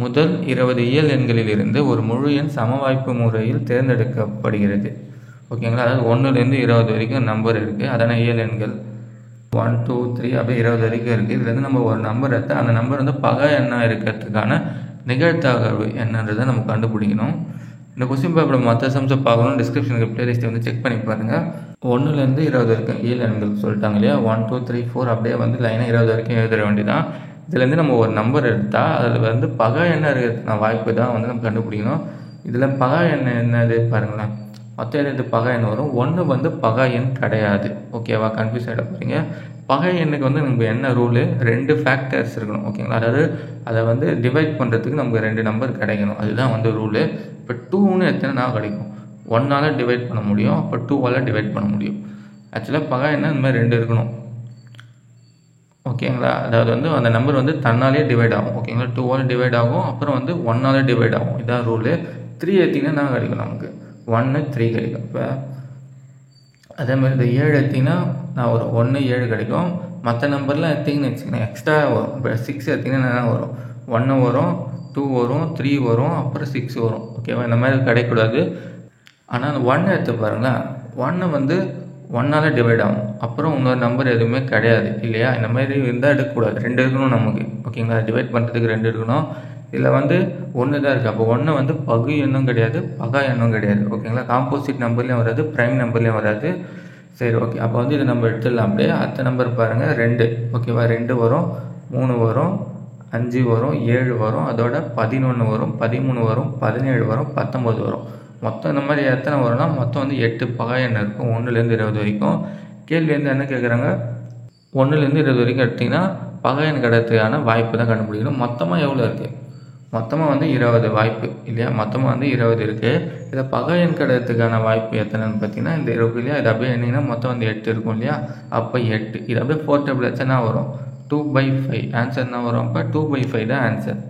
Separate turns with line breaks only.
முதல் 20 இயல் எண்களிலிருந்து ஒரு முழு எண் சமவாய்ப்பு முறையில் தேர்ந்தெடுக்கப்படுகிறது. ஓகேங்களா? அதாவது 1லேருந்து 20 வரைக்கும் நம்பர் இருக்குது. அதான இயல் எண்கள் 1, 2, 3 அப்படியே 20 வரைக்கும் இருக்குது. இதுலேருந்து நம்ம ஒரு நம்பர் எடுத்து அந்த நம்பர் வந்து பகா எண்ணாக இருக்கிறதுக்கான நிகழ்தகவு என்னன்றதை நம்ம கண்டுபிடிக்கணும். இந்த கொஸ்டின் பேப்பரோட மற்ற சம்ஸை பார்க்கணும், டிஸ்கிரிப்ஷனுக்கு பிளேலிஸ்ட்டை வந்து செக் பண்ணி பாருங்கள். 1லேருந்து 20 வரைக்கும் இயல் எண்கள் சொல்லிட்டாங்க இல்லையா? 1, 2, 3, 4 அப்படியே வந்து லைனாக 20 வரைக்கும் எழுத வேண்டியதான். இதுலேருந்து நம்ம ஒரு நம்பர் எடுத்தால் அதில் வந்து பகா எண்ணாக இருக்கிறதுக்கான வாய்ப்பு தான் வந்து நம்ம கண்டுபிடிக்கணும். இதில் பகா எண்ணெய் என்னது பாருங்களேன், மொத்தம் எது பகா எண் வரும். 1 வந்து பகா எண் கிடையாது. ஓகேவா? கன்ஃபியூஸ் ஆகிட போகிறீங்க. பகா எண்ணுக்கு வந்து நமக்கு என்ன ரூலு, 2 ஃபேக்டர்ஸ் இருக்கணும். ஓகேங்களா? அதாவது அதை வந்து டிவைட் பண்ணுறதுக்கு நமக்கு 2 நம்பர் கிடைக்கணும். அதுதான் வந்து ரூலு. இப்போ 2ன்னு எத்தனை கிடைக்கும், 1ஆல் டிவைட் பண்ண முடியும், அப்போ 2ஆல் டிவைட் பண்ண முடியும். ஆக்சுவலாக பகா எண்ணெய் இந்த மாதிரி 2 இருக்கணும். ஓகேங்களா? அதாவது வந்து அந்த நம்பர் வந்து தன்னாலே டிவைட் ஆகும். ஓகேங்களா? 2ஆல் டிவைட் ஆகும், அப்புறம் வந்து 1ஆல் டிவைட் ஆகும். இதான் ரூலு. 3 எடுத்திங்கன்னா கிடைக்கும் நமக்கு 1, 3 கிடைக்கும். இப்போ அதேமாதிரி இந்த 7 எடுத்திங்கன்னா நான் வரும் 1, 7 கிடைக்கும். மற்ற நம்பர்லாம் எடுத்திங்கன்னு வச்சுக்கோங்க எக்ஸ்ட்ரா வரும். இப்போ 6 எடுத்திங்கன்னா என்ன வரும், 1 வரும், 2 வரும், 3 வரும், அப்புறம் 6 வரும். ஓகேவா? இந்த மாதிரி கிடைக்கூடாது. ஆனால் அந்த 1 எடுத்து பாருங்களேன், 1 வந்து 1ஆல் டிவைட் ஆகும், அப்புறம் இன்னொரு நம்பர் எதுவுமே கிடையாது இல்லையா? இந்த மாதிரி இருந்தால் எடுக்கக்கூடாது. 2 இருக்கணும் நமக்கு. ஓகேங்களா? டிவைட் பண்ணுறதுக்கு 2 இருக்கணும். இதில் வந்து 1 தான் இருக்குது. அப்போ 1 வந்து பகு எண்ணும் கிடையாது, பகா எண்ணும் கிடையாது. ஓகேங்களா? காம்போசிட் நம்பர்லேயும் வராது, ப்ரைம் நம்பர்லேயும் வராது. சரி, ஓகே. அப்போ வந்து இதை நம்ம எடுத்துடலாம். அப்படியே அடுத்த நம்பர் பாருங்கள், 2. ஓகேவா? 2 வரும், 3 வரும், 5 வரும், 7 வரும், அதோட 11 வரும், 13 வரும், 17 வரும், 19 வரும். மொத்தம் இந்த மாதிரி எத்தனை வரும்னா மொத்தம் வந்து 8 பகா எண் இருக்கும் 1லேருந்து 20 வரைக்கும். கேள்வி வந்து என்ன கேட்குறாங்க, 1லேருந்து 20 வரைக்கும் எடுத்திங்கன்னா பகா எண் கிடைக்கிறதுக்கான வாய்ப்பு தான் கண்டுபிடிக்கணும். மொத்தமாக எவ்வளோ இருக்குது, மொத்தமாக வந்து 20 வாய்ப்பு இல்லையா? மொத்தமாக வந்து 20 இருக்குது. இதில் பகா எண் கிடைக்கிறதுக்கான வாய்ப்பு எத்தனைன்னு பார்த்தீங்கன்னா இந்த இருக்கு இல்லையா? இது அப்படியே எண்ணிங்கன்னா மொத்தம் வந்து 8 இருக்கும் இல்லையா? அப்போ 8 இது அப்படியே 4 டேபிள் வச்சுன்னா வரும் 2/5. ஆன்சர் என்ன வரும், அப்போ 2/5 தான் ஆன்சர்.